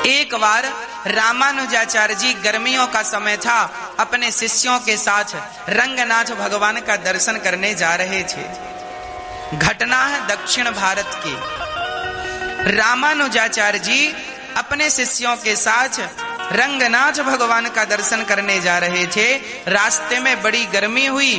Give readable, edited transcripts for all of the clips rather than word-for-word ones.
एक बार रामानुजाचार्य जी गर्मियों का समय था, अपने शिष्यों के साथ रंगनाथ भगवान का दर्शन करने जा रहे थे। घटना है दक्षिण भारत की। रामानुजाचार्य जी अपने शिष्यों के साथ रंगनाथ भगवान का दर्शन करने जा रहे थे। रास्ते में बड़ी गर्मी हुई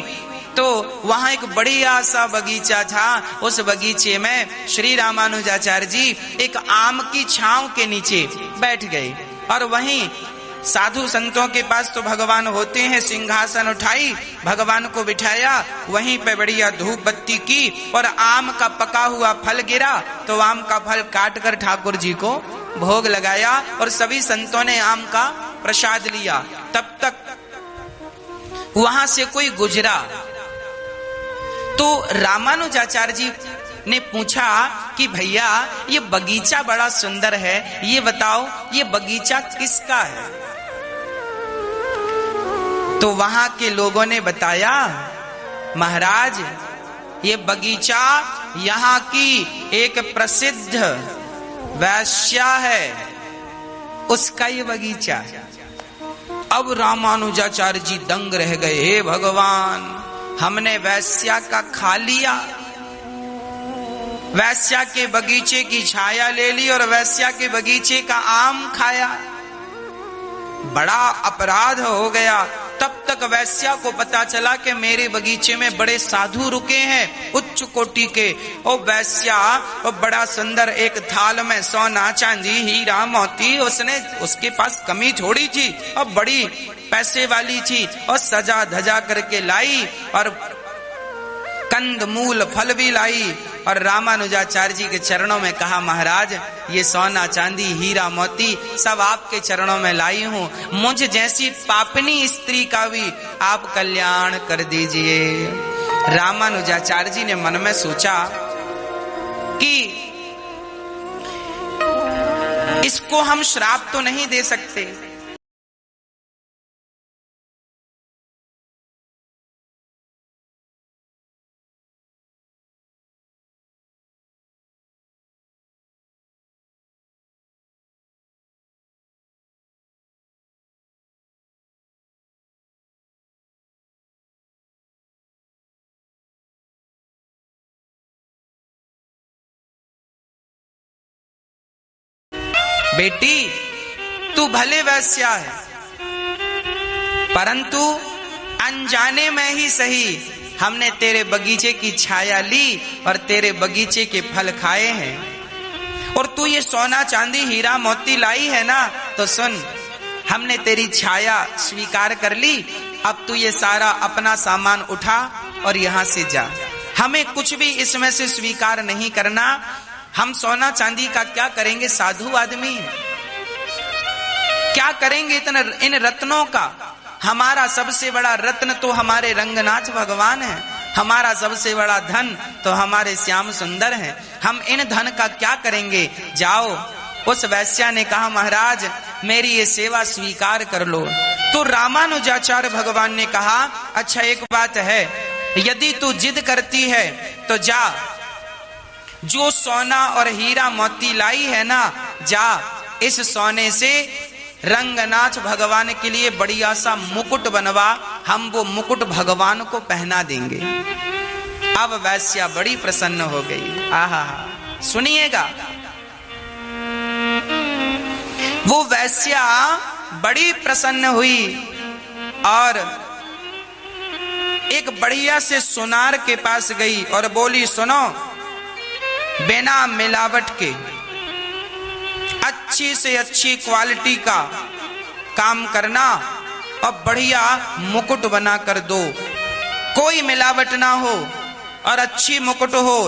तो वहां एक बढ़िया सा बगीचा था। उस बगीचे में श्री रामानुजाचार्य जी एक आम की छांव के नीचे बैठ गए और वहीं साधु संतों के पास तो भगवान होते हैं। सिंहासन उठाई, भगवान को बिठाया, वहीं पे बढ़िया धूप बत्ती की और आम का पका हुआ फल गिरा तो आम का फल काट कर ठाकुर जी को भोग लगाया और सभी संतों ने आम का प्रसाद लिया। तब तक वहां से कोई गुजरा तो रामानुजाचार्य जी ने पूछा कि भैया ये बगीचा बड़ा सुंदर है, ये बताओ ये बगीचा किसका है? तो वहां के लोगों ने बताया, महाराज ये बगीचा यहाँ की एक प्रसिद्ध वैश्या है, उसका ये बगीचा। अब रामानुजाचार्य जी दंग रह गए, हे भगवान हमने वैश्या का खा लिया, वैश्या के बगीचे की छाया ले ली और वैश्या के बगीचे का आम खाया, बड़ा अपराध हो गया। तब तक वैश्या को पता चला कि मेरे बगीचे में बड़े साधु रुके हैं उच्च कोटि के। ओ वैश्या वो बड़ा सुंदर एक थाल में सोना चांदी हीरा मोती, उसने उसके पास कमी थोड़ी थी और बड़ी पैसे वाली थी और सजा धजा करके लाई और कंद मूल फल भी लाई और रामानुजाचार्य जी के चरणों में कहा, महाराज ये सोना चांदी हीरा मोती सब आपके चरणों में लाई हूं, मुझ जैसी पापनी स्त्री का भी आप कल्याण कर दीजिए। रामानुजाचार्य जी ने मन में सोचा कि इसको हम श्राप तो नहीं दे सकते, बेटी तू भले वैश्या है परंतु अनजाने में ही सही हमने तेरे बगीचे की छाया ली और तेरे बगीचे के फल खाए हैं और तू ये सोना चांदी हीरा मोती लाई है ना, तो सुन हमने तेरी छाया स्वीकार कर ली, अब तू ये सारा अपना सामान उठा और यहाँ से जा, हमें कुछ भी इसमें से स्वीकार नहीं करना। हम सोना चांदी का क्या करेंगे, साधु आदमी है, क्या करेंगे इतना इन रत्नों का? हमारा सबसे बड़ा रत्न तो हमारे रंगनाथ भगवान है, हमारा सबसे बड़ा धन तो हमारे श्याम सुंदर हैं, हम इन धन का क्या करेंगे? जाओ। उस वैश्या ने कहा, महाराज मेरी ये सेवा स्वीकार कर लो। तो रामानुजाचार्य भगवान ने कहा, अच्छा एक बात है, यदि तू जिद करती है तो जा, जो सोना और हीरा मोती लाई है ना, जा इस सोने से रंगनाथ भगवान के लिए बढ़िया सा मुकुट बनवा, हम वो मुकुट भगवान को पहना देंगे। अब वैश्या बड़ी प्रसन्न हो गई। आहा, सुनिएगा, वो वैश्या बड़ी प्रसन्न हुई और एक बढ़िया से सुनार के पास गई और बोली, सुनो, बिना मिलावट के अच्छी से अच्छी क्वालिटी का काम करना और बढ़िया मुकुट बना कर दो, कोई मिलावट ना हो और अच्छी मुकुट हो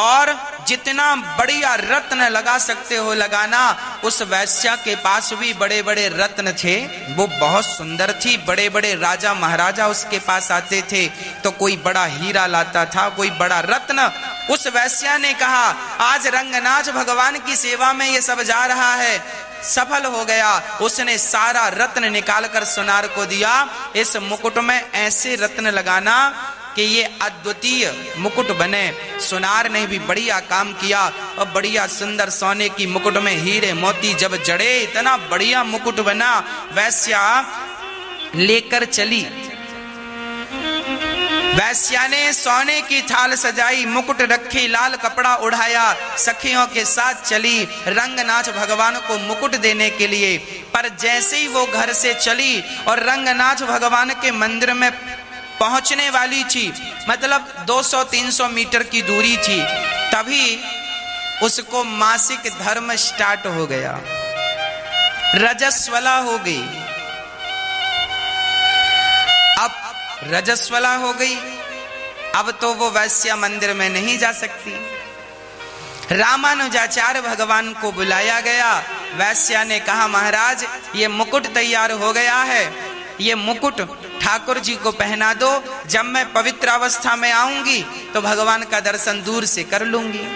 और जितना बढ़िया रत्न लगा सकते हो लगाना। उस वैश्या के पास भी बड़े बड़े रत्न थे, वो बहुत सुंदर थी, बड़े बड़े राजा महाराजा उसके पास आते थे तो कोई बड़ा हीरा लाता था, कोई बड़ा रत्न। उस वैश्या ने कहा, आज रंगनाथ भगवान की सेवा में ये सब जा रहा है, सफल हो गया। उसने सारा रत्न निकाल कर सुनार को दिया, इस मुकुट में ऐसे रत्न लगाना कि ये अद्वितीय मुकुट बने। सोनार ने भी बढ़िया काम किया और बढ़िया सुंदर सोने की मुकुट में हीरे मोती जब जड़े, इतना बढ़िया मुकुट बना। वैश्या लेकर चली, वैश्या ने सोने की थाल सजाई, मुकुट रखी, लाल कपड़ा उड़ाया, सखियों के साथ चली रंगनाथ भगवान को मुकुट देने के लिए। पर जैसे ही वो घर से चली और रंगनाथ भगवान के मंदिर में पहुंचने वाली थी, मतलब 200-300 मीटर की दूरी थी, तभी उसको मासिक धर्म स्टार्ट हो गया, रजस्वला हो गई। अब रजस्वला हो गई, अब तो वो वैश्या मंदिर में नहीं जा सकती। रामानुजाचार्य भगवान को बुलाया गया। वैश्या ने कहा, महाराज ये मुकुट तैयार हो गया है, ये मुकुट ठाकुर जी को पहना दो, जब मैं पवित्र अवस्था में आऊंगी तो भगवान का दर्शन दूर से कर लूंगी।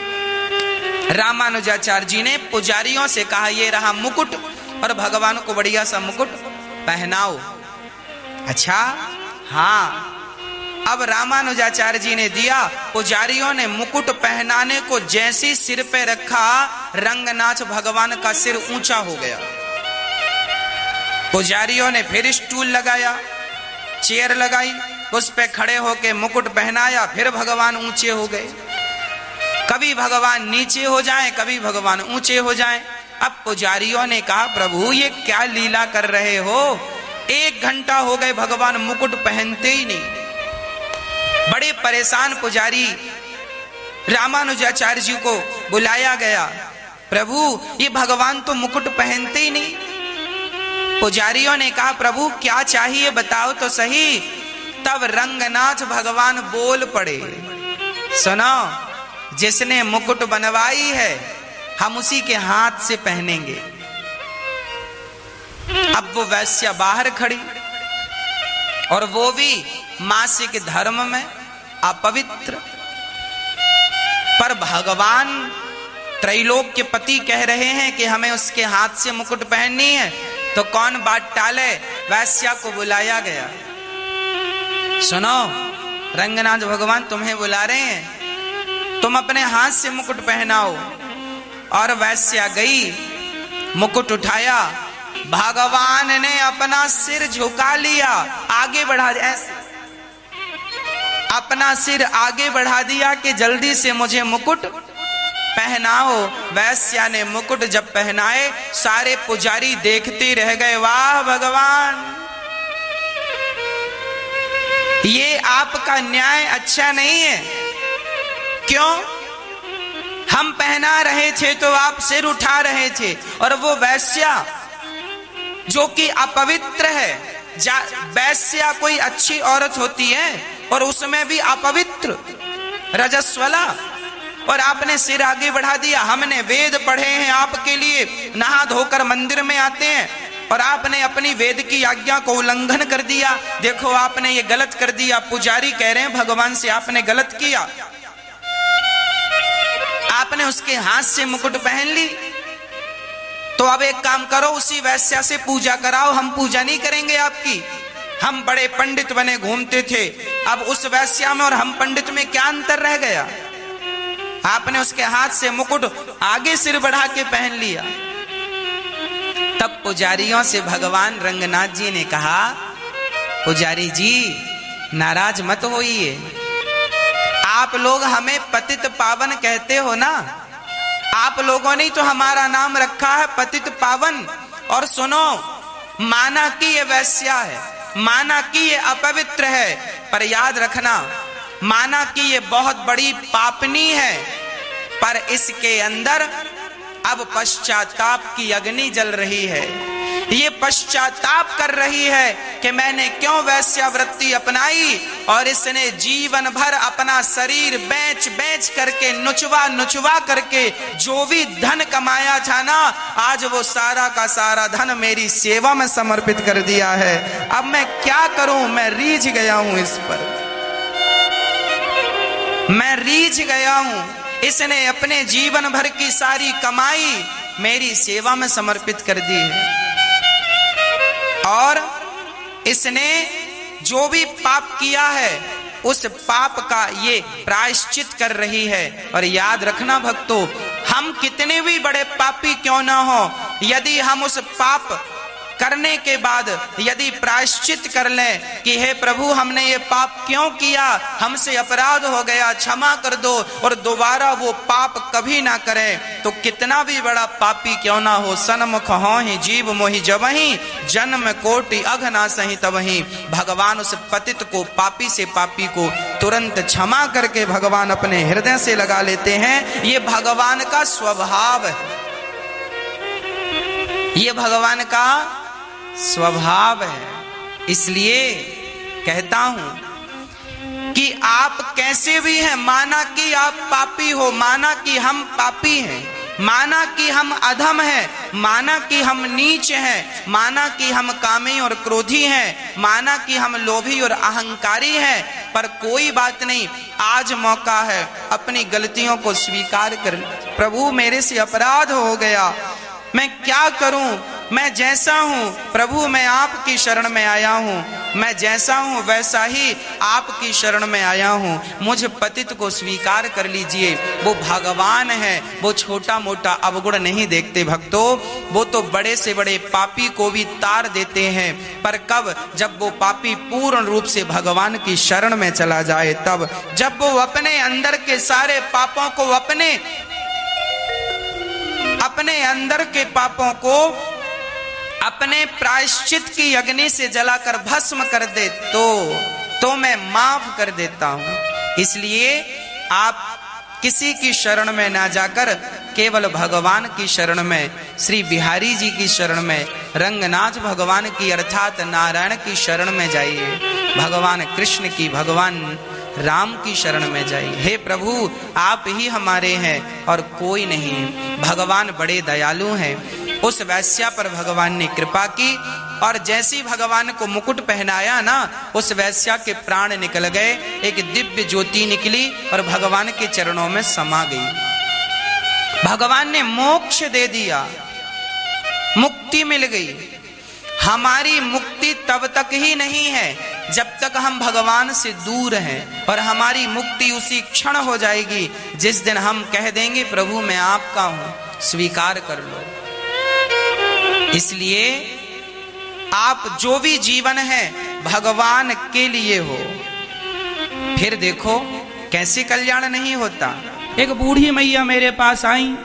रामानुजाचार्य जी ने पुजारियों से कहा, ये रहा मुकुट और भगवान को बढ़िया सा मुकुट पहनाओ। अच्छा हाँ, अब रामानुजाचार्य जी ने दिया। पुजारियों ने मुकुट पहनाने को जैसे सिर पे रखा, रंगनाथ भगवान का सिर ऊंचा हो गया। पुजारियों ने फिर स्टूल लगाया, चेयर लगाई, उस पे खड़े होके मुकुट पहनाया, फिर भगवान ऊंचे हो गए। कभी भगवान नीचे हो जाएं, कभी भगवान ऊंचे हो जाएं। अब पुजारियों ने कहा, प्रभु ये क्या लीला कर रहे हो, 1 घंटा हो गए भगवान मुकुट पहनते ही नहीं। बड़े परेशान पुजारी, रामानुजाचार्य जी को बुलाया गया, प्रभु ये भगवान तो मुकुट पहनते ही नहीं। पुजारियों ने कहा, प्रभु क्या चाहिए बताओ तो सही। तब रंगनाथ भगवान बोल पड़े, सुनो, जिसने मुकुट बनवाई है हम उसी के हाथ से पहनेंगे। अब वो वैश्या बाहर खड़ी, और वो भी मासिक धर्म में अपवित्र, पर भगवान त्रैलोक के पति कह रहे हैं कि हमें उसके हाथ से मुकुट पहननी है, तो कौन बात टाले। वैश्या को बुलाया गया, सुनो रंगनाथ भगवान तुम्हें बुला रहे हैं, तुम अपने हाथ से मुकुट पहनाओ। और वैश्या गई, मुकुट उठाया, भगवान ने अपना सिर झुका लिया, आगे बढ़ा दिया, ऐसे अपना सिर आगे बढ़ा दिया कि जल्दी से मुझे मुकुट पहनाओ। वैश्या ने मुकुट जब पहनाए, सारे पुजारी देखते रह गए, वाह भगवान ये आपका न्याय अच्छा नहीं है। क्यों? हम पहना रहे थे तो आप सिर उठा रहे थे, और वो वैश्या जो कि अपवित्र है, वैश्या कोई अच्छी औरत होती है और उसमें भी अपवित्र रजस्वला, और आपने सिर आगे बढ़ा दिया। हमने वेद पढ़े हैं आपके लिए, नहा धोकर मंदिर में आते हैं, और आपने अपनी वेद की आज्ञा को उल्लंघन कर दिया। देखो आपने ये गलत कर दिया। पुजारी कह रहे हैं भगवान से आपने गलत किया, आपने उसके हाथ से मुकुट पहन ली। तो अब एक काम करो, उसी वैश्या से पूजा कराओ, हम पूजा नहीं करेंगे आपकी। हम बड़े पंडित बने घूमते थे, अब उस वैश्या में और हम पंडित में क्या अंतर रह गया। आपने उसके हाथ से मुकुट आगे सिर बढ़ा के पहन लिया। तब पुजारियों से भगवान रंगनाथ जी ने कहा, पुजारी जी नाराज मत होइए, आप लोग हमें पतित पावन कहते हो ना, आप लोगों ने तो हमारा नाम रखा है पतित पावन। और सुनो, माना कि ये वैश्या है, माना कि ये अपवित्र है, पर याद रखना, माना कि ये बहुत बड़ी पापनी है, पर इसके अंदर अब पश्चाताप की अग्नि जल रही है। ये पश्चाताप कर रही है कि मैंने क्यों वैश्यावृत्ति अपनाई, और इसने जीवन भर अपना शरीर बेच बेच करके, नुचवा नुचवा करके जो भी धन कमाया था ना, आज वो सारा का सारा धन मेरी सेवा में समर्पित कर दिया है। अब मैं क्या करूं, मैं रीझ गया हूं इस पर, मैं रीझ गया हूं। इसने अपने जीवन भर की सारी कमाई मेरी सेवा में समर्पित कर दी है, और इसने जो भी पाप किया है उस पाप का ये प्रायश्चित कर रही है। और याद रखना भक्तों, हम कितने भी बड़े पापी क्यों ना हो, यदि हम उस पाप करने के बाद यदि प्रायश्चित कर लें कि हे प्रभु हमने ये पाप क्यों किया, हमसे अपराध हो गया, क्षमा कर दो, और दोबारा वो पाप कभी ना करें, तो कितना भी बड़ा पापी क्यों ना हो, सन्मुख हो ही जीव मोहि जबहि, जन्म कोटि अघ ना सही तबहि। भगवान उस पतित को, पापी से पापी को तुरंत क्षमा करके भगवान अपने हृदय से लगा लेते हैं। ये भगवान का स्वभाव है, ये भगवान का स्वभाव है। इसलिए कहता हूं कि आप कैसे भी हैं, माना कि आप पापी हो, माना कि हम पापी हैं, माना कि हम अधम हैं, माना कि हम नीच हैं, माना कि हम कामी और क्रोधी हैं, माना कि हम लोभी और अहंकारी हैं, पर कोई बात नहीं, आज मौका है अपनी गलतियों को स्वीकार कर। प्रभु मेरे से अपराध हो गया, मैं क्या करूं, मैं जैसा हूं प्रभु, मैं आपकी शरण में आया हूं, मैं जैसा हूं वैसा ही आपकी शरण में आया हूं, मुझ पतित को स्वीकार कर लीजिए। वो भगवान है, वो छोटा मोटा अवगुण नहीं देखते भक्तों, वो तो बड़े से बड़े पापी को भी तार देते हैं। पर कब, जब वो पापी पूर्ण रूप से भगवान की शरण में चला जाए, तब जब वो अपने अंदर के सारे पापों को, अपने अंदर के पापों को अपने प्रायश्चित की अग्नि से जलाकर भस्म कर दे, तो मैं माफ कर देता हूं। इसलिए आप किसी की शरण में ना जाकर केवल भगवान की शरण में, श्री बिहारी जी की शरण में, रंगनाथ भगवान की अर्थात नारायण की शरण में जाइए, भगवान कृष्ण की, भगवान राम की शरण में जाइए। हे प्रभु आप ही हमारे हैं और कोई नहीं। भगवान बड़े दयालु हैं। उस वैश्या पर भगवान ने कृपा की और जैसी भगवान को मुकुट पहनाया ना, उस वैश्या के प्राण निकल गए, एक दिव्य ज्योति निकली और भगवान के चरणों में समा गई। भगवान ने मोक्ष दे दिया, मुक्ति मिल गई। हमारी मुक्ति तब तक ही नहीं है जब तक हम भगवान से दूर हैं, और हमारी मुक्ति उसी क्षण हो जाएगी जिस दिन हम कह देंगे प्रभु मैं आपका हूं, स्वीकार कर लो। इसलिए आप जो भी जीवन है भगवान के लिए हो। फिर देखो कैसे कल्याण नहीं होता। एक बूढ़ी मैया मेरे पास आई,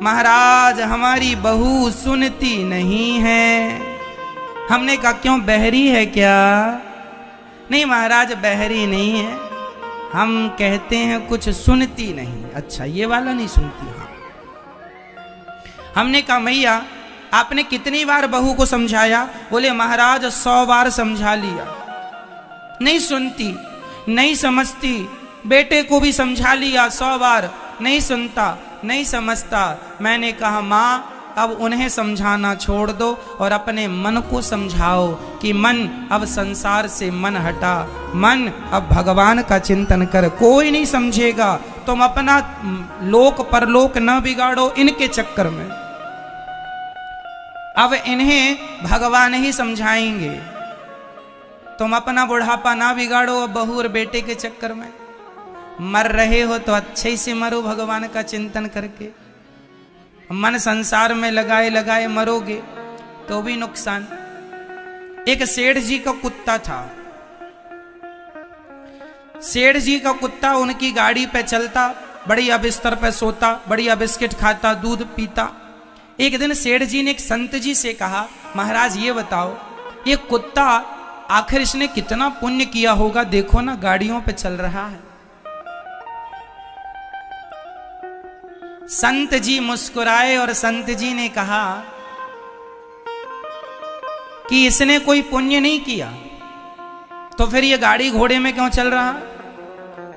महाराज हमारी बहू सुनती नहीं है। हमने कहा क्यों, बहरी है क्या? नहीं महाराज बहरी नहीं है, हम कहते हैं कुछ सुनती नहीं। अच्छा ये वाला नहीं सुनती? हाँ। हमने कहा मैया आपने कितनी बार बहू को समझाया? बोले महाराज 100 बार समझा लिया, नहीं सुनती, नहीं समझती। बेटे को भी समझा लिया 100 बार, नहीं सुनता, नहीं समझता। मैंने कहा माँ अब उन्हें समझाना छोड़ दो और अपने मन को समझाओ कि मन अब संसार से मन हटा, मन अब भगवान का चिंतन कर। कोई नहीं समझेगा, तुम अपना लोक परलोक न बिगाड़ो इनके चक्कर में। अब इन्हें भगवान ही समझाएंगे, तुम अपना बुढ़ापा ना बिगाड़ो अब बहू और बेटे के चक्कर में। मर रहे हो तो अच्छे से मरो भगवान का चिंतन करके। मन संसार में लगाए लगाए मरोगे तो भी नुकसान। एक सेठ जी का कुत्ता था। सेठ जी का कुत्ता उनकी गाड़ी पे चलता, बढ़िया बिस्तर पे सोता, बढ़िया बिस्किट खाता, दूध पीता। एक दिन सेठ जी ने एक संत जी से कहा महाराज ये बताओ ये कुत्ता आखिर इसने कितना पुण्य किया होगा, देखो ना गाड़ियों पे चल रहा है। संत जी मुस्कुराए और संत जी ने कहा कि इसने कोई पुण्य नहीं किया तो फिर ये गाड़ी घोड़े में क्यों चल रहा?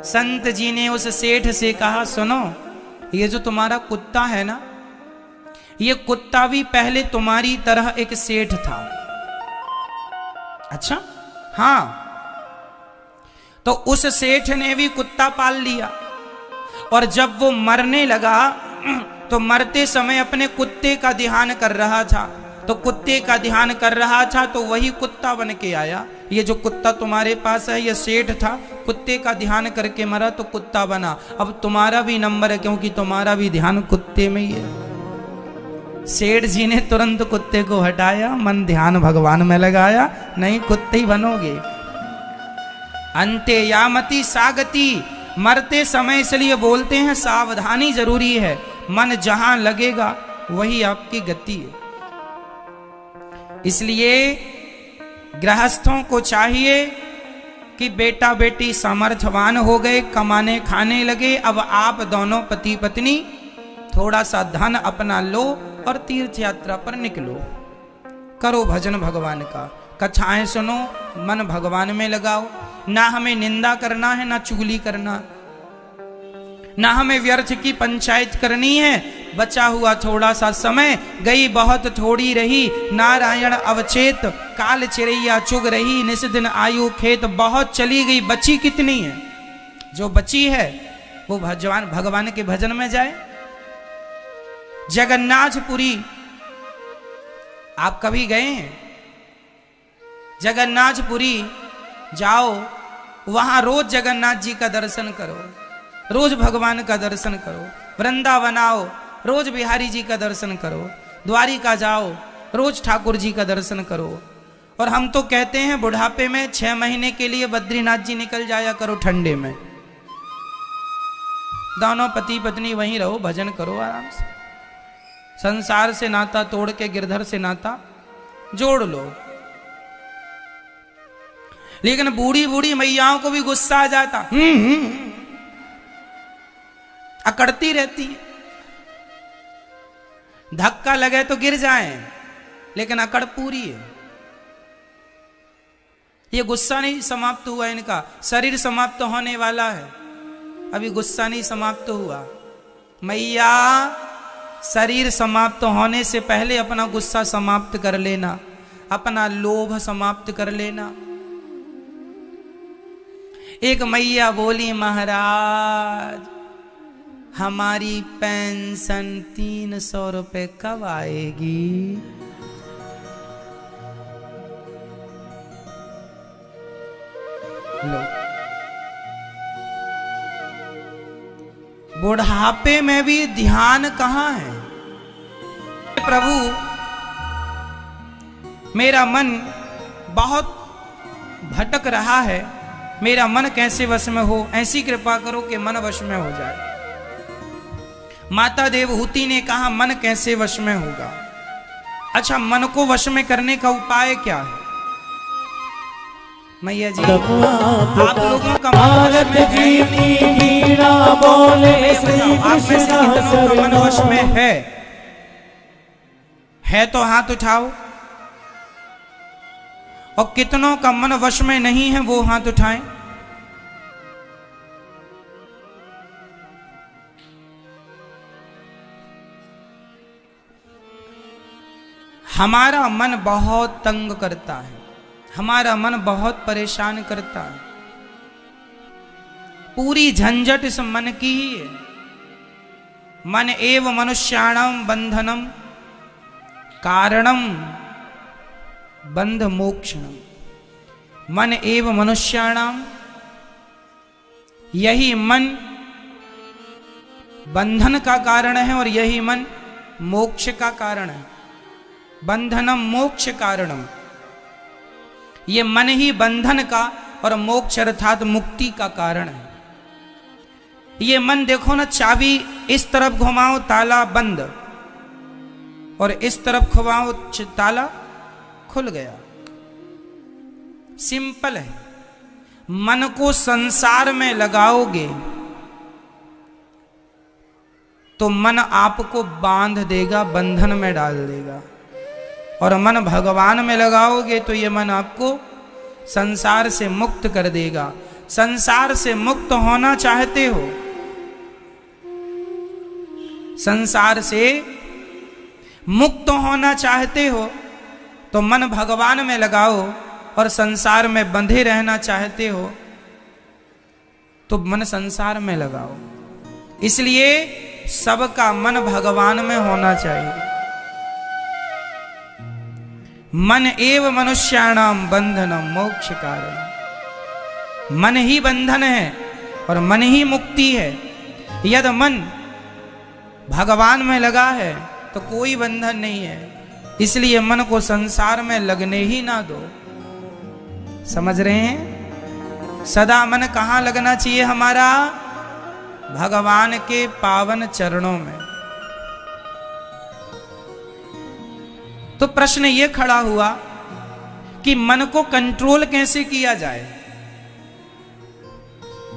संत जी ने उस सेठ से कहा सुनो, ये जो तुम्हारा कुत्ता है ना, ये कुत्ता भी पहले तुम्हारी तरह एक सेठ था। अच्छा हाँ, तो उस सेठ ने भी कुत्ता पाल लिया और जब वो मरने लगा तो मरते समय अपने कुत्ते का ध्यान कर रहा था तो कुत्ते का ध्यान कर रहा था तो वही कुत्ता बन के आया। ये जो कुत्ता तुम्हारे पास है ये सेठ था, कुत्ते का ध्यान करके मरा तो कुत्ता बना। अब तुम्हारा भी नंबर है क्योंकि तुम्हारा भी ध्यान कुत्ते में ही है। सेठ जी ने तुरंत कुत्ते को हटाया, मन ध्यान भगवान में लगाया, नहीं कुत्ते ही बनोगे। अंते यामति सागति, मरते समय इसलिए बोलते हैं सावधानी जरूरी है। मन जहां लगेगा वही आपकी गति है। इसलिए गृहस्थों को चाहिए कि बेटा बेटी सामर्थ्यवान हो गए, कमाने खाने लगे, अब आप दोनों पति पत्नी थोड़ा सा धन अपना लो और तीर्थ यात्रा पर निकलो, करो भजन भगवान का, कथाएं सुनो, मन भगवान में लगाओ। ना हमें निंदा करना है, ना चुगली करना, ना हमें व्यर्थ की पंचायत करनी है। बचा हुआ थोड़ा सा समय, गई बहुत थोड़ी रही, नारायण अवचेत, काल चिड़ैया चुग रही, निस दिन आयु खेत, बहुत चली गई, बची कितनी है? जो बची है वो भगवान के भजन में जाए। जगन्नाथपुरी आप कभी गए हैं? जगन्नाथपुरी जाओ, वहां रोज जगन्नाथ जी का दर्शन करो, रोज भगवान का दर्शन करो। वृंदावन आओ, रोज बिहारी जी का दर्शन करो। द्वारिका जाओ, रोज ठाकुर जी का दर्शन करो। और हम तो कहते हैं बुढ़ापे में 6 महीने के लिए बद्रीनाथ जी निकल जाया करो ठंडे में। दोनों पति पत्नी वहीं रहो, भजन करो आराम से। संसार से नाता तोड़ के गिरधर से नाता जोड़ लो। लेकिन बूढ़ी बूढ़ी मैयाओं को भी गुस्सा आ जाता, अकड़ती रहती है। धक्का लगे तो गिर जाएं, लेकिन अकड़ पूरी है। ये गुस्सा नहीं समाप्त हुआ इनका, शरीर समाप्त होने वाला है, अभी गुस्सा नहीं समाप्त हुआ। मैया, शरीर समाप्त होने से पहले अपना गुस्सा समाप्त कर लेना, अपना लोभ समाप्त कर लेना। एक मैया बोली, महाराज हमारी पेंशन 300 रुपए कब आएगी? लो, बुढ़ापे में भी ध्यान कहां है? प्रभु मेरा मन बहुत भटक रहा है, मेरा मन कैसे वश में हो, ऐसी कृपा करो कि मन वश में हो जाए। माता देवहूति ने कहा मन कैसे वश में होगा? अच्छा, मन को वश में करने का उपाय क्या है? मैया जी, आप लोगों का मन वश में है तो हाथ उठाओ, और कितनों का मन वश में नहीं है वो हाथ उठाएं। हमारा मन बहुत तंग करता है, हमारा मन बहुत परेशान करता है। पूरी झंझट इस मन की ही है। मन एव मनुष्याणाम बंधनम कारणम बंध मोक्षणम। मन एव मनुष्याणाम, यही मन बंधन का कारण है और यही मन मोक्ष का कारण है। बंधनम मोक्ष कारणम, ये मन ही बंधन का और मोक्ष अर्थात मुक्ति का कारण है। ये मन देखो ना, चाबी इस तरफ घुमाओ ताला बंद, और इस तरफ घुमाओ ताला खुल गया। सिंपल है। मन को संसार में लगाओगे तो मन आपको बांध देगा, बंधन में डाल देगा। और मन भगवान में लगाओगे तो ये मन आपको संसार से मुक्त कर देगा। संसार से मुक्त होना चाहते हो, संसार से मुक्त होना चाहते हो तो मन भगवान में लगाओ, और संसार में बंधे रहना चाहते हो तो मन संसार में लगाओ। इसलिए सबका मन भगवान में होना चाहिए। मन एव मनुष्याणाम बंधनम मोक्ष कारण। मन ही बंधन है और मन ही मुक्ति है। यदि मन भगवान में लगा है तो कोई बंधन नहीं है। इसलिए मन को संसार में लगने ही ना दो। समझ रहे हैं? सदा मन कहाँ लगना चाहिए हमारा? भगवान के पावन चरणों में। तो प्रश्न ये खड़ा हुआ कि मन को कंट्रोल कैसे किया जाए।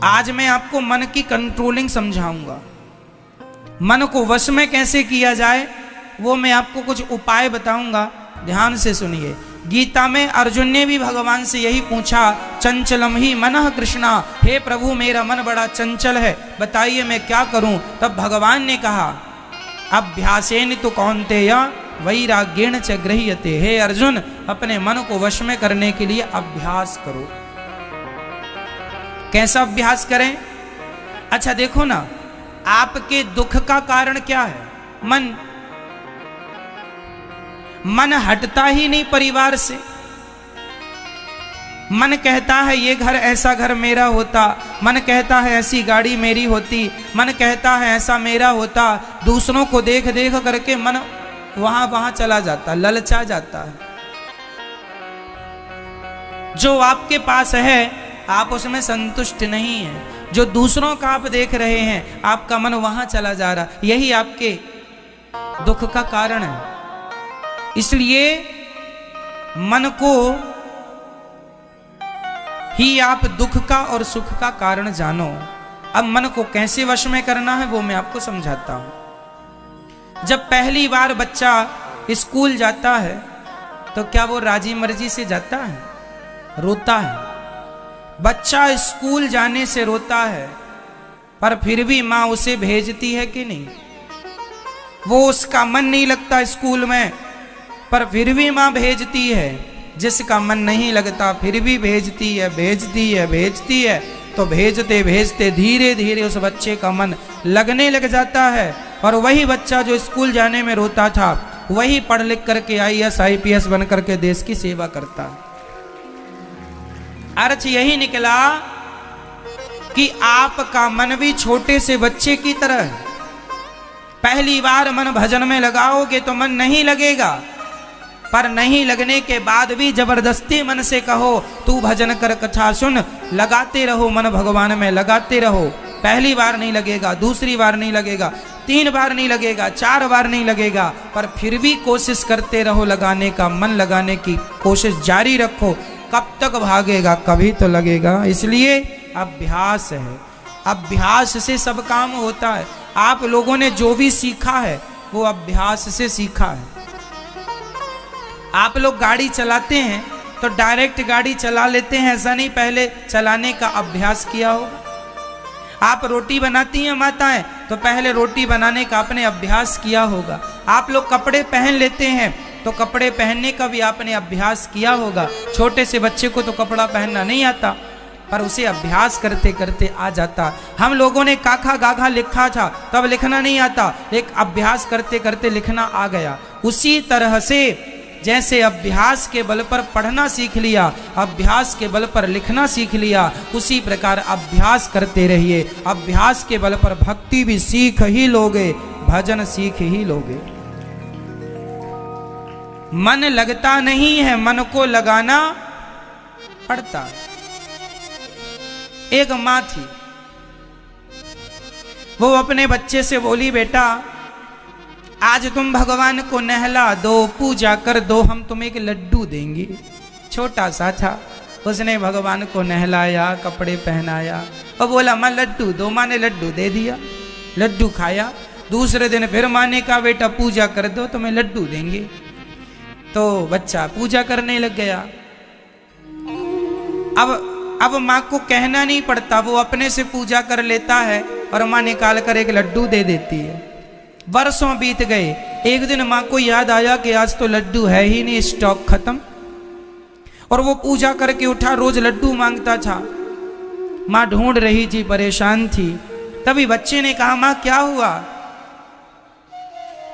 आज मैं आपको मन की कंट्रोलिंग समझाऊंगा। मन को वश में कैसे किया जाए वो मैं आपको कुछ उपाय बताऊंगा। ध्यान से सुनिए। गीता में अर्जुन ने भी भगवान से यही पूछा, चंचलम ही मनः कृष्णा, हे प्रभु मेरा मन बड़ा चंचल है, बताइए मैं क्या करूं। तब भगवान ने कहा, अभ्यासेन तो कौन्तेय वैराग्येण च गृह्यते। हे अर्जुन, अपने मन को वश में करने के लिए अभ्यास करो। कैसा अभ्यास करें? अच्छा देखो ना, आपके दुख का कारण क्या है? मन। मन हटता ही नहीं परिवार से। मन कहता है ये घर, ऐसा घर मेरा होता। मन कहता है ऐसी गाड़ी मेरी होती। मन कहता है ऐसा मेरा होता। दूसरों को देख देख करके मन वहां चला जाता, ललचा जाता है। जो आपके पास है आप उसमें संतुष्ट नहीं है। जो दूसरों का आप देख रहे हैं आपका मन वहां चला जा रहा। यही आपके दुख का कारण है। इसलिए मन को ही आप दुख का और सुख का कारण जानो। अब मन को कैसे वश में करना है वो मैं आपको समझाता हूं। जब पहली बार बच्चा स्कूल जाता है तो क्या वो राजी मर्जी से जाता है? रोता है। बच्चा स्कूल जाने से रोता है, पर फिर भी माँ उसे भेजती है कि नहीं? वो उसका मन नहीं लगता स्कूल में, पर फिर भी माँ भेजती है। जिसका मन नहीं लगता फिर भी भेजती है, भेजती है, भेजती है। तो भेजते भेजते धीरे धीरे उस बच्चे का मन लगने लग जाता है। और वही बच्चा जो स्कूल जाने में रोता था वही पढ़ लिख करके IAS IPS बन करके देश की सेवा करता है। अर्थ यही निकला कि आपका मन भी छोटे से बच्चे की तरह है। पहली बार मन भजन में लगाओगे तो मन नहीं लगेगा, पर नहीं लगने के बाद भी जबरदस्ती मन से कहो तू भजन कर, कथा सुन, लगाते रहो, मन भगवान में लगाते रहो। पहली बार नहीं लगेगा, दूसरी बार नहीं लगेगा, 3 बार नहीं लगेगा, 4 बार नहीं लगेगा, पर फिर भी कोशिश करते रहो लगाने का। मन लगाने की कोशिश जारी रखो। कब तक भागेगा? कभी तो लगेगा। इसलिए अभ्यास है। अभ्यास से सब काम होता है। आप लोगों ने जो भी सीखा है वो अभ्यास से सीखा है। आप लोग गाड़ी चलाते हैं तो डायरेक्ट गाड़ी चला लेते हैं, ऐसा नहीं, पहले चलाने का अभ्यास किया होगा। आप रोटी बनाती हैं माताएं तो पहले रोटी बनाने का आपने अभ्यास किया होगा। आप लोग कपड़े पहन लेते हैं तो कपड़े पहनने का भी आपने अभ्यास किया होगा। छोटे से बच्चे को तो कपड़ा पहनना नहीं आता, पर उसे अभ्यास करते करते आ जाता। हम लोगों ने काखा गाघा लिखा था तब लिखना नहीं आता, एक अभ्यास करते करते लिखना आ गया। उसी तरह से जैसे अभ्यास के बल पर पढ़ना सीख लिया, अभ्यास के बल पर लिखना सीख लिया, उसी प्रकार अभ्यास करते रहिए। अभ्यास के बल पर भक्ति भी सीख ही लोगे, भजन सीख ही लोगे। मन लगता नहीं है, मन को लगाना पड़ता है। एक माँ थी, वो अपने बच्चे से बोली, बेटा आज तुम भगवान को नहला दो, पूजा कर दो, हम तुम्हें एक लड्डू देंगे। छोटा सा था, उसने भगवान को नहलाया, कपड़े पहनाया और बोला माँ लड्डू दो। माँ ने लड्डू दे दिया, लड्डू खाया। दूसरे दिन फिर माँ ने कहा बेटा पूजा कर दो, तुम्हें लड्डू देंगे। तो बच्चा पूजा करने लग गया। अब माँ को कहना नहीं पड़ता, वो अपने से पूजा कर लेता है और माँ निकाल कर एक लड्डू दे देती है। वर्षों बीत गए। एक दिन माँ को याद आया कि आज तो लड्डू है ही नहीं, स्टॉक खत्म। और वो पूजा करके उठा, रोज लड्डू मांगता था। माँ ढूंढ रही थी, परेशान थी। तभी बच्चे ने कहा माँ क्या हुआ?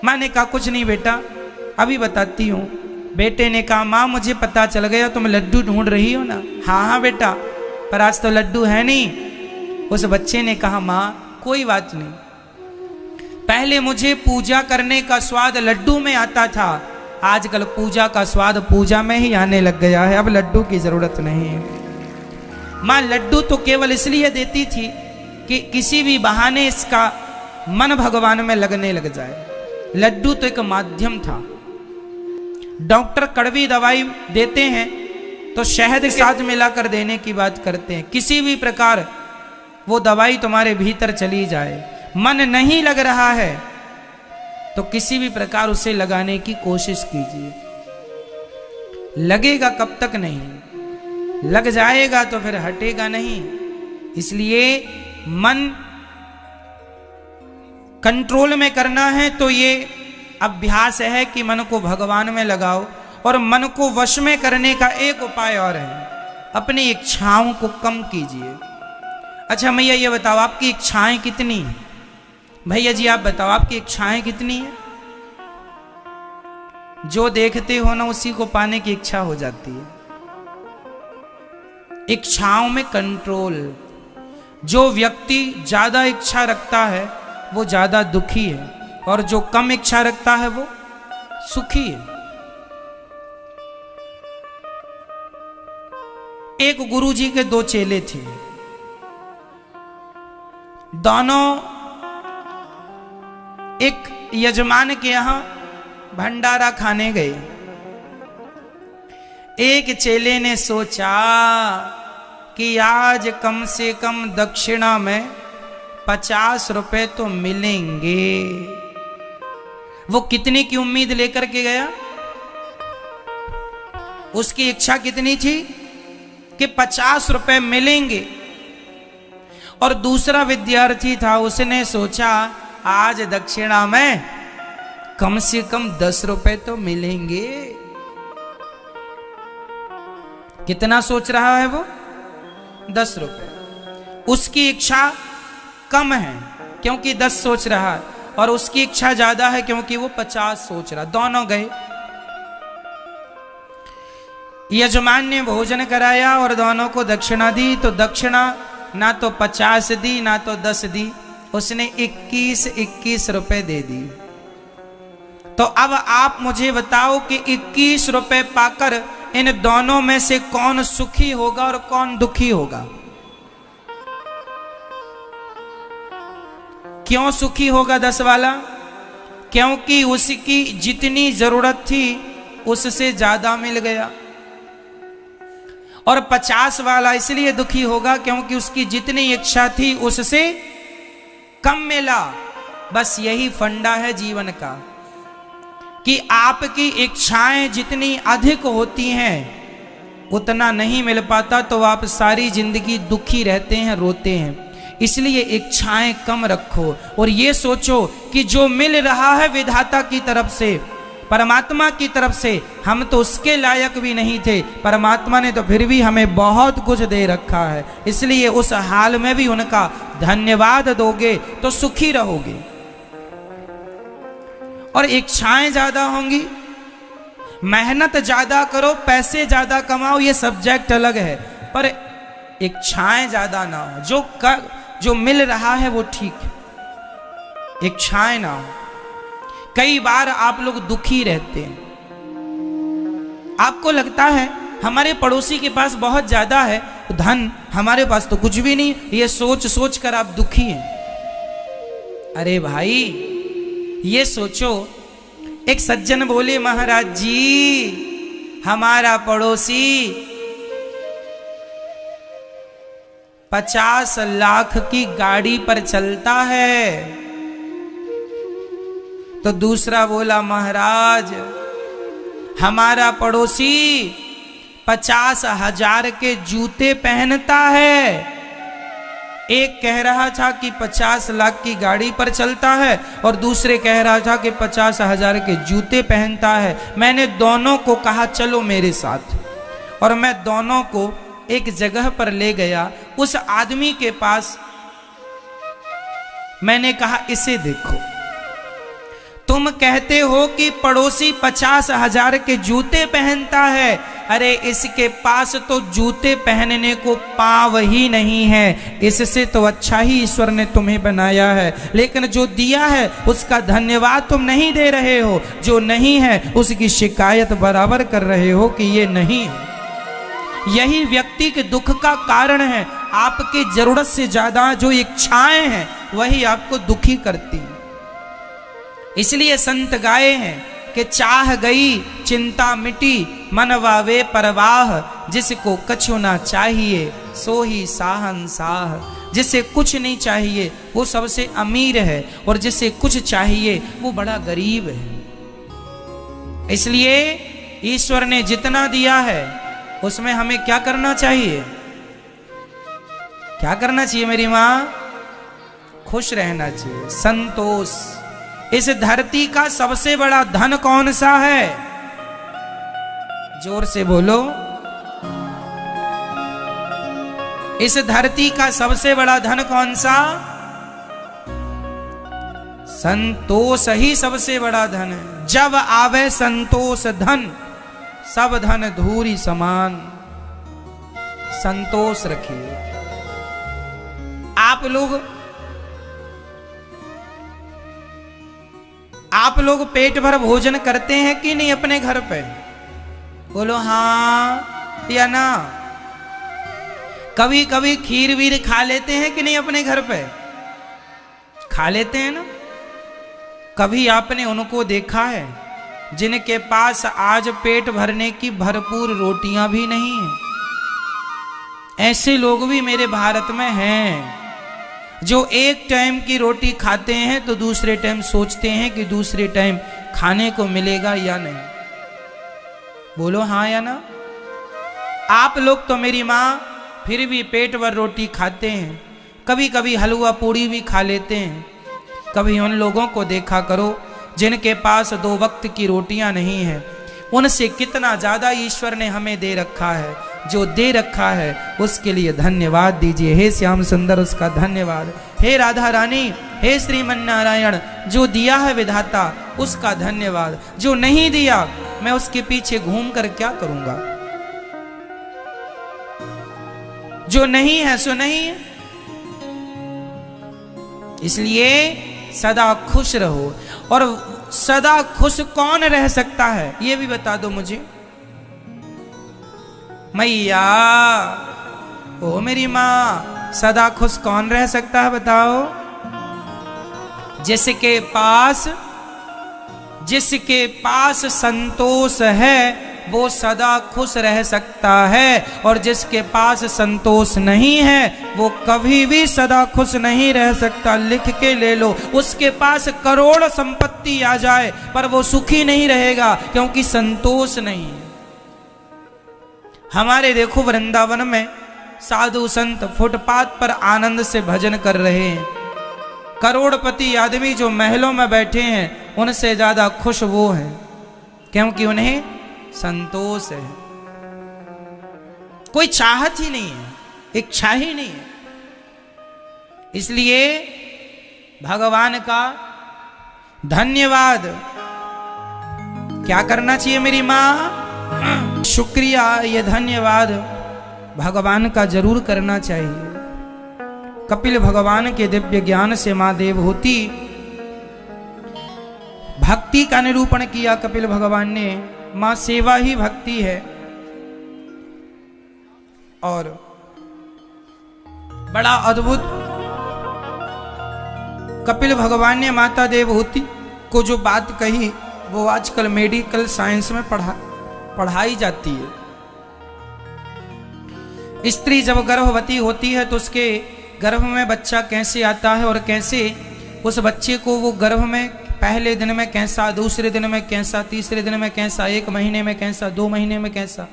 माँ ने कहा कुछ नहीं बेटा, अभी बताती हूँ। बेटे ने कहा माँ मुझे पता चल गया तुम लड्डू ढूंढ रही हो ना। हाँ हाँ बेटा, पर आज तो लड्डू है नहीं। उस बच्चे ने कहा माँ कोई बात नहीं, पहले मुझे पूजा करने का स्वाद लड्डू में आता था, आजकल पूजा का स्वाद पूजा में ही आने लग गया है, अब लड्डू की जरूरत नहीं है। माँ लड्डू तो केवल इसलिए देती थी कि किसी भी बहाने इसका मन भगवान में लगने लग जाए। लड्डू तो एक माध्यम था। डॉक्टर कड़वी दवाई देते हैं तो शहद के साथ मिलाकर देने की बात करते हैं। किसी भी प्रकार वो दवाई तुम्हारे भीतर चली जाए, मन नहीं लग रहा है तो किसी भी प्रकार उसे लगाने की कोशिश कीजिए। लगेगा कब तक नहीं, लग जाएगा तो फिर हटेगा नहीं। इसलिए मन कंट्रोल में करना है तो ये अभ्यास है कि मन को भगवान में लगाओ। और मन को वश में करने का एक उपाय और है, अपनी इच्छाओं को कम कीजिए। अच्छा भैया ये बताओ आपकी इच्छाएं कितनी हैं? भैया जी आप बताओ आपकी इच्छाएं कितनी हैं? जो देखते हो ना उसी को पाने की इच्छा हो जाती है। इच्छाओं में कंट्रोल। जो व्यक्ति ज्यादा इच्छा रखता है वो ज्यादा दुखी है, और जो कम इच्छा रखता है वो सुखी है। एक गुरुजी के दो चेले थे, दोनों एक यजमान के यहां भंडारा खाने गए। एक चेले ने सोचा कि आज कम से कम दक्षिणा में 50 रुपए तो मिलेंगे। वो कितने की उम्मीद लेकर के गया? उसकी इच्छा कितनी थी कि 50 रुपए मिलेंगे। और दूसरा विद्यार्थी था, उसने सोचा आज दक्षिणा में कम से कम 10 रुपए तो मिलेंगे। कितना सोच रहा है वो? 10 रुपए। उसकी इच्छा कम है क्योंकि 10 सोच रहा है, और उसकी इच्छा ज्यादा है क्योंकि वो 50 सोच रहा। दोनों गए, यजमान ने भोजन कराया और दोनों को दक्षिणा दी। तो दक्षिणा ना तो 50 दी ना तो 10 दी, उसने 21 रुपए दे दी। तो अब आप मुझे बताओ कि 21 रुपए पाकर इन दोनों में से कौन सुखी होगा और कौन दुखी होगा? क्यों सुखी होगा 10 वाला? क्योंकि उसकी जितनी जरूरत थी उससे ज्यादा मिल गया। और 50 वाला इसलिए दुखी होगा क्योंकि उसकी जितनी इच्छा थी उससे कम मिला। बस यही फंडा है जीवन का कि आपकी इच्छाएं जितनी अधिक होती हैं उतना नहीं मिल पाता, तो आप सारी जिंदगी दुखी रहते हैं, रोते हैं। इसलिए इच्छाएं कम रखो और ये सोचो कि जो मिल रहा है विधाता की तरफ से, परमात्मा की तरफ से, हम तो उसके लायक भी नहीं थे, परमात्मा ने तो फिर भी हमें बहुत कुछ दे रखा है। इसलिए उस हाल में भी उनका धन्यवाद दोगे तो सुखी रहोगे। और इच्छाएं ज्यादा होंगी, मेहनत ज्यादा करो, पैसे ज्यादा कमाओ, ये सब्जेक्ट अलग है, पर इच्छाएं ज्यादा ना हो। जो मिल रहा है वो ठीक, इच्छाएं ना हो। कई बार आप लोग दुखी रहते हैं, आपको लगता है हमारे पड़ोसी के पास बहुत ज्यादा है धन, हमारे पास तो कुछ भी नहीं। ये सोच सोच कर आप दुखी हैं। अरे भाई ये सोचो, एक सज्जन बोले महाराज जी हमारा पड़ोसी 50 लाख की गाड़ी पर चलता है। तो दूसरा बोला महाराज हमारा पड़ोसी 50,000 के जूते पहनता है। एक कह रहा था कि 50 लाख की गाड़ी पर चलता है और दूसरे कह रहा था कि 50,000 के जूते पहनता है। मैंने दोनों को कहा चलो मेरे साथ, और मैं दोनों को एक जगह पर ले गया। उस आदमी के पास मैंने कहा इसे देखो। तुम कहते हो कि पड़ोसी 50,000 के जूते पहनता है, अरे इसके पास तो जूते पहनने को पाँव ही नहीं है, इससे तो अच्छा ही ईश्वर ने तुम्हें बनाया है। लेकिन जो दिया है उसका धन्यवाद तुम नहीं दे रहे हो, जो नहीं है उसकी शिकायत बराबर कर रहे हो कि ये नहीं है। यही व्यक्ति के दुख का कारण है। आपकी जरूरत से ज्यादा जो इच्छाएं हैं वही आपको दुखी करती है। इसलिए संत गाए हैं कि चाह गई चिंता मिटी, मन वावे परवाह, जिसको कछु ना चाहिए सो ही साहंसाह। जिसे कुछ नहीं चाहिए वो सबसे अमीर है, और जिसे कुछ चाहिए वो बड़ा गरीब है। इसलिए ईश्वर ने जितना दिया है उसमें हमें क्या करना चाहिए? क्या करना चाहिए मेरी माँ? खुश रहना चाहिए, संतोष। इस धरती का सबसे बड़ा धन कौन सा है? जोर से बोलो। इस धरती का सबसे बड़ा धन कौन सा? संतोष ही सबसे बड़ा धन है। जब आवे संतोष धन, सब धन धूरी समान। संतोष रखिए। आप लोग पेट भर भोजन करते हैं कि नहीं अपने घर पे? बोलो हाँ या ना। कभी कभी खीर वीर खा लेते हैं कि नहीं अपने घर पे? खा लेते हैं ना। कभी आपने उनको देखा है जिनके पास आज पेट भरने की भरपूर रोटियां भी नहीं है? ऐसे लोग भी मेरे भारत में हैं, जो एक टाइम की रोटी खाते हैं तो दूसरे टाइम सोचते हैं कि दूसरे टाइम खाने को मिलेगा या नहीं। बोलो हाँ या ना। आप लोग तो मेरी माँ फिर भी पेट भर रोटी खाते हैं, कभी कभी हलवा पूड़ी भी खा लेते हैं। कभी उन लोगों को देखा करो जिनके पास 2 वक्त की रोटियां नहीं है। उनसे कितना ज्यादा ईश्वर ने हमें दे रखा है। जो दे रखा है उसके लिए धन्यवाद दीजिए। हे श्याम सुंदर उसका धन्यवाद, हे राधा रानी, हे श्रीमन नारायण, जो दिया है विधाता उसका धन्यवाद। जो नहीं दिया मैं उसके पीछे घूम कर क्या करूंगा? जो नहीं है सो नहीं है। इसलिए सदा खुश रहो। और सदा खुश कौन रह सकता है ये भी बता दो मुझे। मैया, ओ मेरी माँ, सदा खुश कौन रह सकता है बताओ? जिसके पास संतोष है वो सदा खुश रह सकता है, और जिसके पास संतोष नहीं है वो कभी भी सदा खुश नहीं रह सकता। लिख के ले लो, उसके पास करोड़ संपत्ति आ जाए पर वो सुखी नहीं रहेगा, क्योंकि संतोष नहीं है। हमारे देखो वृंदावन में साधु संत फुटपाथ पर आनंद से भजन कर रहे हैं। करोड़पति आदमी जो महलों में बैठे हैं उनसे ज्यादा खुश वो हैं, क्योंकि उन्हें संतोष है। कोई चाहत ही नहीं है, इच्छा ही नहीं है। इसलिए भगवान का धन्यवाद क्या करना चाहिए मेरी माँ? शुक्रिया, ये धन्यवाद भगवान का जरूर करना चाहिए। कपिल भगवान के दिव्य ज्ञान से मां देवहूति भक्ति का निरूपण किया। कपिल भगवान ने मां सेवा ही भक्ति है, और बड़ा अद्भुत कपिल भगवान ने माता देवहूति को जो बात कही वो आजकल मेडिकल साइंस में पढ़ाई जाती है। स्त्री जब गर्भवती होती है तो उसके गर्भ में बच्चा कैसे आता है, और कैसे उस बच्चे को वो गर्भ में पहले दिन में कैसा, दूसरे दिन में कैसा, तीसरे दिन में कैसा, 1 महीने में कैसा, 2 महीने में कैसा,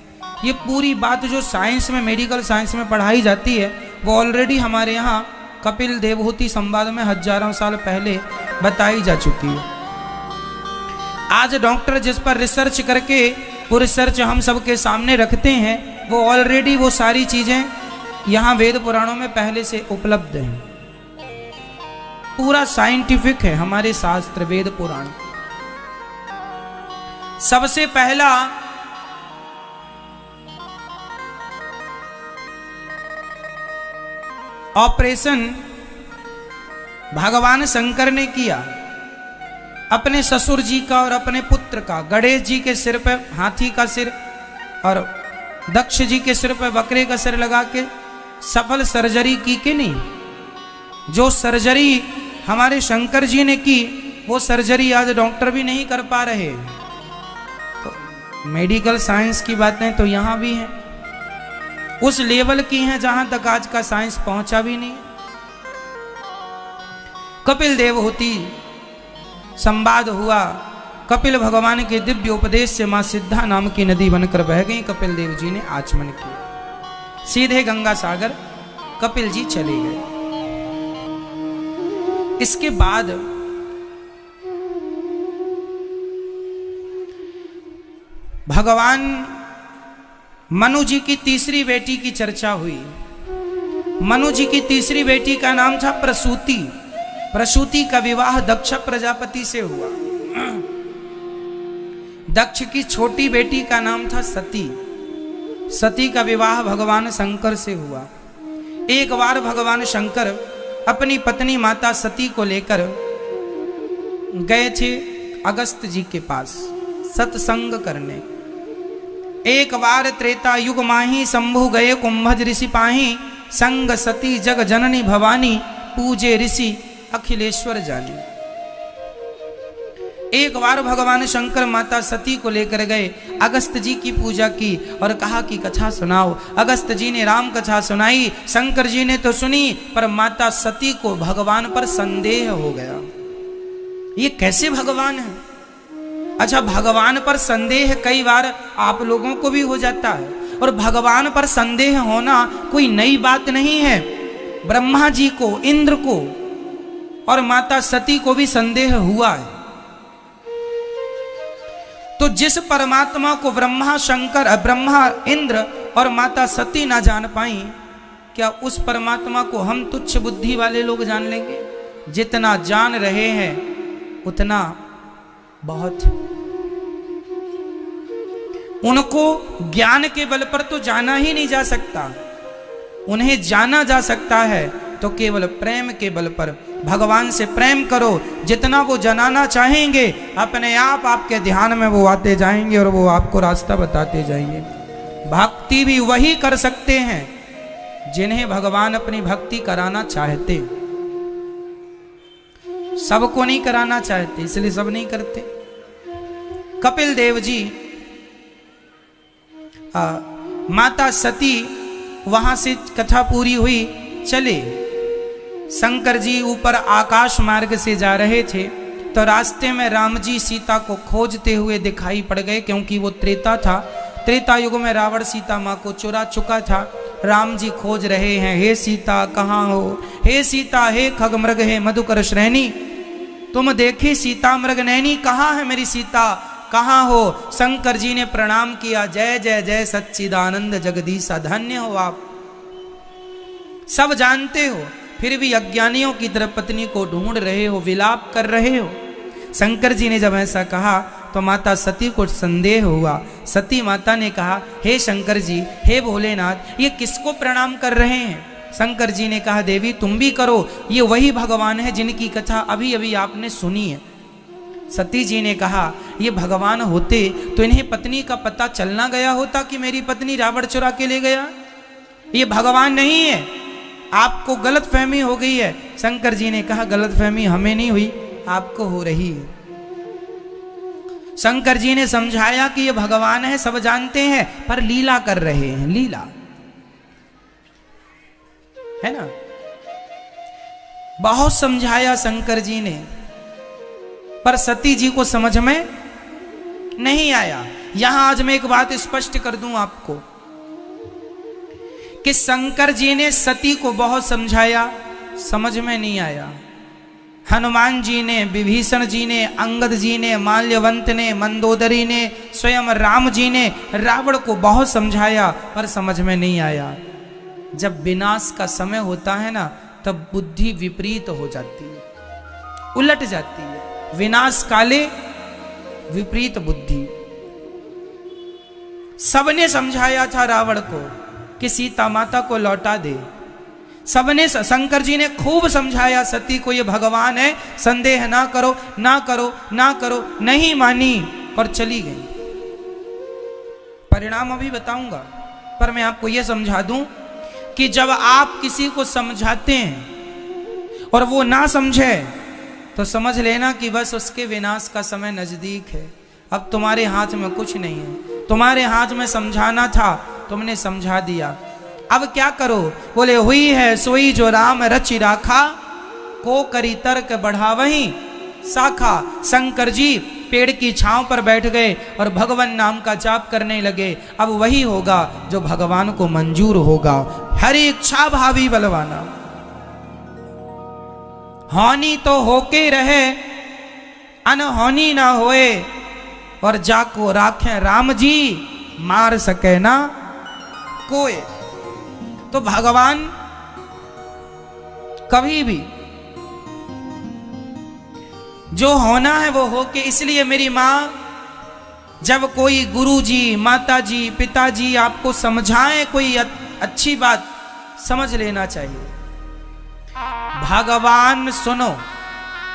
ये पूरी बात जो साइंस में, मेडिकल साइंस में पढ़ाई जाती है वो ऑलरेडी हमारे यहाँ कपिल देवहूति संवाद में हजारों साल पहले बताई जा चुकी है। आज डॉक्टर जिस पर रिसर्च करके वो रिसर्च हम सबके सामने रखते हैं, वो ऑलरेडी वो सारी चीजें यहाँ वेद पुराणों में पहले से उपलब्ध हैं। पूरा साइंटिफिक है हमारे शास्त्र वेद पुराण। सबसे पहला ऑपरेशन भगवान शंकर ने किया अपने ससुर जी का और अपने पुत्र का। गणेश जी के सिर पे हाथी का सिर और दक्ष जी के सिर पे बकरे का सिर लगा के सफल सर्जरी की कि नहीं। जो सर्जरी हमारे शंकर जी ने की वो सर्जरी आज डॉक्टर भी नहीं कर पा रहे। तो मेडिकल साइंस की बातें तो यहाँ भी हैं, उस लेवल की हैं जहां तक आज का साइंस पहुंचा भी नहीं। कपिल देव होती संवाद हुआ, कपिल भगवान के दिव्य उपदेश से मां सिद्धा नाम की नदी बनकर बह गई। कपिल देव जी ने आचमन किया, सीधे गंगा सागर कपिल जी चले गए। इसके बाद भगवान मनु जी की तीसरी बेटी की चर्चा हुई। मनु जी की तीसरी बेटी का नाम था प्रसूति। प्रसूति का विवाह दक्ष प्रजापति से हुआ। दक्ष की छोटी बेटी का नाम था सती। सती का विवाह भगवान शंकर से हुआ। एक बार भगवान शंकर अपनी पत्नी माता सती को लेकर गए थे अगस्त जी के पास सत्संग करने। एक बार त्रेता युग माही शंभु गए कुंभज ऋषि पाही, संग सती जग जननी भवानी, पूजे ऋषि अखिलेश्वर जानी। एक बार भगवान शंकर माता सती को लेकर गए, अगस्त जी की पूजा की और कहा कि कथा सुनाओ। अगस्त जी ने राम कथा सुनाई, शंकर जी ने तो सुनी, पर माता सती को भगवान पर संदेह हो गया। ये कैसे भगवान है? अच्छा, भगवान पर संदेह कई बार आप लोगों को भी हो जाता है, और भगवान पर संदेह होना कोई नई बात नहीं है। ब्रह्मा जी को, इंद्र को और माता सती को भी संदेह हुआ है। तो जिस परमात्मा को ब्रह्मा इंद्र और माता सती ना जान पाई, क्या उस परमात्मा को हम तुच्छ बुद्धि वाले लोग जान लेंगे? जितना जान रहे हैं उतना बहुत। उनको ज्ञान के बल पर तो जाना ही नहीं जा सकता। उन्हें जाना जा सकता है तो केवल प्रेम के बल पर। भगवान से प्रेम करो, जितना वो जनाना चाहेंगे अपने आप आपके ध्यान में वो आते जाएंगे और वो आपको रास्ता बताते जाएंगे। भक्ति भी वही कर सकते हैं जिन्हें भगवान अपनी भक्ति कराना चाहते। सबको नहीं कराना चाहते, इसलिए सब नहीं करते। कपिल देव जी माता सती वहां से कथा पूरी हुई, चले। शंकर जी ऊपर आकाश मार्ग से जा रहे थे तो रास्ते में राम जी सीता को खोजते हुए दिखाई पड़ गए, क्योंकि वो त्रेता था। त्रेता युग में रावण सीता माँ को चुरा चुका था। राम जी खोज रहे हैं, हे सीता कहाँ हो, हे सीता हे खगमृग हे मधुकर श्रेणी, तुम देखे सीता मृग नैनी, कहाँ है मेरी सीता, कहाँ हो? शंकर जी ने प्रणाम किया, जय जय जय सच्चिदानंद जगदीशा, धन्य हो आप। सब जानते हो, फिर भी अज्ञानियों की तरह पत्नी को ढूंढ रहे हो, विलाप कर रहे हो। शंकर जी ने जब ऐसा कहा तो माता सती को संदेह हुआ। सती माता ने कहा, हे शंकर जी, हे भोलेनाथ, ये किसको प्रणाम कर रहे हैं? शंकर जी ने कहा, देवी तुम भी करो, ये वही भगवान है जिनकी कथा अभी अभी आपने सुनी है। सती जी ने कहा, ये भगवान होते तो इन्हें पत्नी का पता चलना गया होता कि मेरी पत्नी रावण चुरा के ले गया। ये भगवान नहीं है, आपको गलत फहमी हो गई है। शंकर जी ने कहा, गलत फहमी हमें नहीं हुई, आपको हो रही है। शंकर जी ने समझाया कि ये भगवान है, सब जानते हैं, पर लीला कर रहे हैं, लीला है ना। बहुत समझाया शंकर जी ने, पर सती जी को समझ में नहीं आया। यहां आज मैं एक बात स्पष्ट कर दूं आपको कि शंकर जी ने सती को बहुत समझाया, समझ में नहीं आया। हनुमान जी ने, विभीषण जी ने, अंगद जी ने, माल्यवंत ने, मंदोदरी ने, स्वयं राम जी ने रावण को बहुत समझाया, पर समझ में नहीं आया। जब विनाश का समय होता है ना, तब बुद्धि विपरीत हो जाती है, उलट जाती है। विनाश काले विपरीत बुद्धि। सबने समझाया था रावण को कि सीता माता को लौटा दे। सबने, शंकर जी ने खूब समझाया सती को, ये भगवान है, संदेह ना करो, ना करो, ना करो। नहीं मानी और चली गई। परिणाम अभी बताऊंगा, पर मैं आपको यह समझा दूं कि जब आप किसी को समझाते हैं और वो ना समझे तो समझ लेना कि बस उसके विनाश का समय नजदीक है। अब तुम्हारे हाथ में कुछ नहीं है, तुम्हारे हाथ में समझाना था, तुमने समझा दिया। अब क्या करो? बोले हुई है सोई जो राम रचि राखा, को करी तर्क बढ़ावही शाखा। शंकर जी पेड़ की छांव पर बैठ गए और भगवान नाम का जाप करने लगे। अब वही होगा जो भगवान को मंजूर होगा। हरि इच्छा भावी बलवाना, हानि तो होके रहे अनहोनी ना होए, और जाको राखे राम जी मार सके ना कोई। तो भगवान कभी भी जो होना है वो हो के, इसलिए मेरी माँ जब कोई गुरुजी, माताजी, पिताजी आपको समझाएं कोई अच्छी बात, समझ लेना चाहिए भगवान सुनो,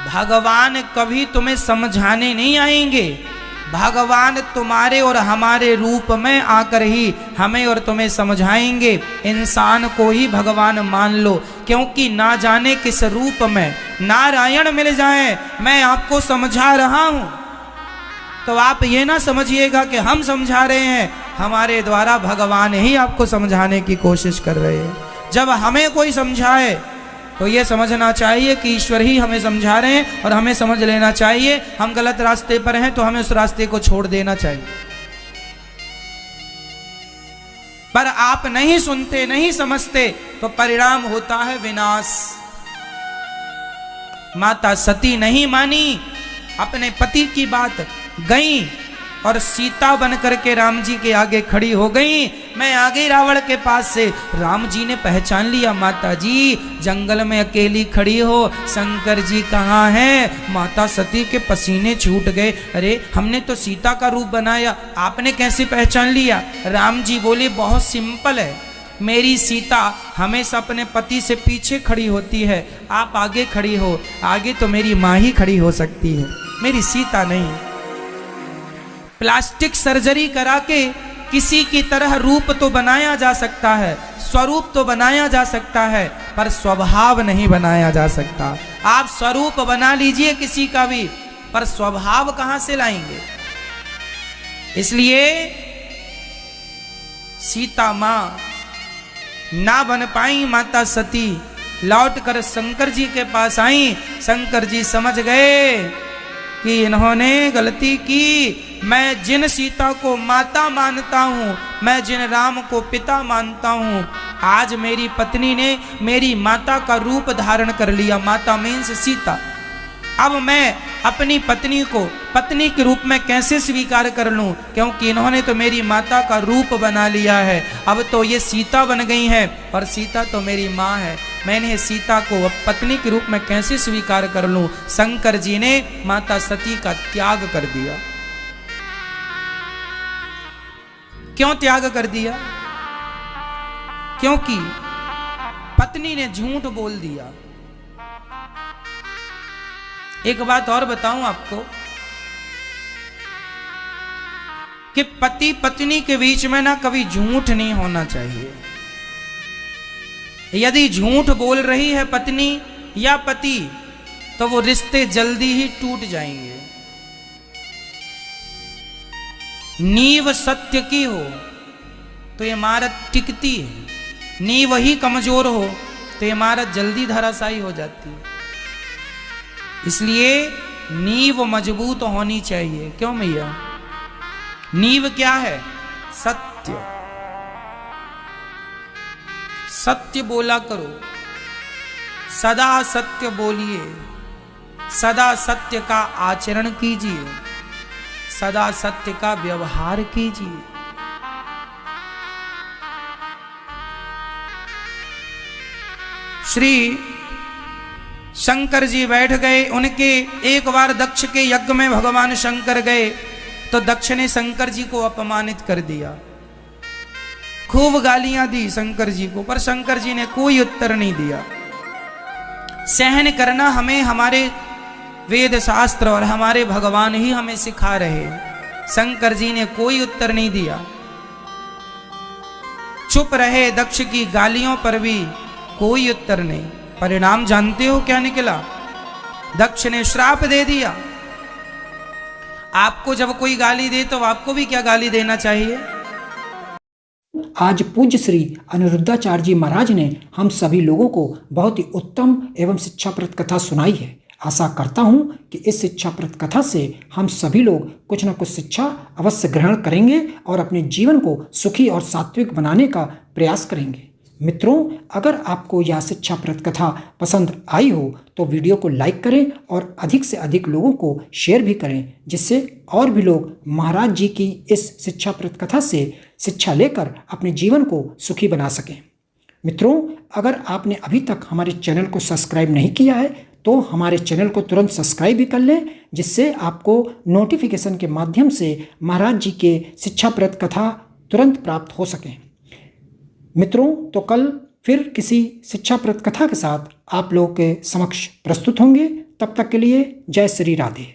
भगवान कभी तुम्हें समझाने नहीं आएंगे। भगवान तुम्हारे और हमारे रूप में आकर ही हमें और तुम्हें समझाएंगे। इंसान को ही भगवान मान लो, क्योंकि ना जाने किस रूप में नारायण मिल जाए। मैं आपको समझा रहा हूं तो आप ये ना समझिएगा कि हम समझा रहे हैं, हमारे द्वारा भगवान ही आपको समझाने की कोशिश कर रहे हैं। जब हमें कोई समझाए तो ये समझना चाहिए कि ईश्वर ही हमें समझा रहे हैं, और हमें समझ लेना चाहिए हम गलत रास्ते पर हैं तो हमें उस रास्ते को छोड़ देना चाहिए। पर आप नहीं सुनते, नहीं समझते तो परिणाम होता है विनाश। माता सती नहीं मानी, अपने पति की बात, गई और सीता बन करके राम जी के आगे खड़ी हो गई। मैं आ गई रावण के पास से, राम जी ने पहचान लिया, माता जी जंगल में अकेली खड़ी हो, शंकर जी कहाँ हैं? माता सती के पसीने छूट गए। अरे हमने तो सीता का रूप बनाया, आपने कैसे पहचान लिया? राम जी बोले बहुत सिंपल है, मेरी सीता हमेशा अपने पति से पीछे खड़ी होती है, आप आगे खड़ी हो, आगे तो मेरी माँ ही खड़ी हो सकती है, मेरी सीता नहीं। प्लास्टिक सर्जरी करा के किसी की तरह रूप तो बनाया जा सकता है, स्वरूप तो बनाया जा सकता है, पर स्वभाव नहीं बनाया जा सकता। आप स्वरूप बना लीजिए किसी का भी, पर स्वभाव कहां से लाएंगे? इसलिए सीता मां ना बन पाई, माता सती लौट कर शंकर जी के पास आई। शंकर जी समझ गए कि इन्होंने गलती की। मैं जिन सीता को माता मानता हूं, मैं जिन राम को पिता मानता हूं, आज मेरी पत्नी ने मेरी माता का रूप धारण कर लिया। माता मीन्स सीता। अब मैं अपनी पत्नी को पत्नी के रूप में कैसे स्वीकार कर लूं? क्योंकि इन्होंने तो मेरी माता का रूप बना लिया है। अब तो ये सीता बन गई है और सीता तो मेरी माँ है। मैंने सीता को अब पत्नी के रूप में कैसे स्वीकार कर लूं? शंकर जी ने माता सती का त्याग कर दिया। क्यों त्याग कर दिया? क्योंकि पत्नी ने झूठ बोल दिया। एक बात और बताऊं आपको कि पति पत्नी के बीच में ना कभी झूठ नहीं होना चाहिए। यदि झूठ बोल रही है पत्नी या पति तो वो रिश्ते जल्दी ही टूट जाएंगे। नींव सत्य की हो तो इमारत टिकती है, नींव ही कमजोर हो तो इमारत जल्दी धराशायी हो जाती है। इसलिए नींव मजबूत होनी चाहिए। क्यों भैया? नींव क्या है? सत्य। सत्य बोला करो, सदा सत्य बोलिए, सदा सत्य का आचरण कीजिए, सदा सत्य का व्यवहार कीजिए। श्री शंकर जी बैठ गए। उनके एक बार दक्ष के यज्ञ में भगवान शंकर गए तो दक्ष ने शंकर जी को अपमानित कर दिया। खूब गालियां दी शंकर जी को, पर शंकर जी ने कोई उत्तर नहीं दिया। सहन करना हमें हमारे वेद शास्त्र और हमारे भगवान ही हमें सिखा रहे हैं। शंकर जी ने कोई उत्तर नहीं दिया, चुप रहे। दक्ष की गालियों पर भी कोई उत्तर नहीं। परिणाम जानते हो क्या निकला? दक्ष ने श्राप दे दिया। आपको जब कोई गाली दे तो आपको भी क्या गाली देना चाहिए? आज पूज्य श्री अनिरुद्धाचार्य जी महाराज ने हम सभी लोगों को बहुत ही उत्तम एवं शिक्षाप्रद कथा सुनाई है। आशा करता हूं कि इस शिक्षाप्रद कथा से हम सभी लोग कुछ न कुछ शिक्षा अवश्य ग्रहण करेंगे और अपने जीवन को सुखी और सात्विक बनाने का प्रयास करेंगे। मित्रों, अगर आपको यह शिक्षाप्रद कथा पसंद आई हो तो वीडियो को लाइक करें और अधिक से अधिक लोगों को शेयर भी करें, जिससे और भी लोग महाराज जी की इस शिक्षाप्रद कथा से शिक्षा लेकर अपने जीवन को सुखी बना सकें। मित्रों, अगर आपने अभी तक हमारे चैनल को सब्सक्राइब नहीं किया है तो हमारे चैनल को तुरंत सब्सक्राइब भी कर लें, जिससे आपको नोटिफिकेशन के माध्यम से महाराज जी के शिक्षाप्रद कथा तुरंत प्राप्त हो सकें। मित्रों, तो कल फिर किसी शिक्षाप्रद कथा के साथ आप लोगों के समक्ष प्रस्तुत होंगे। तब तक के लिए जय श्री राधे।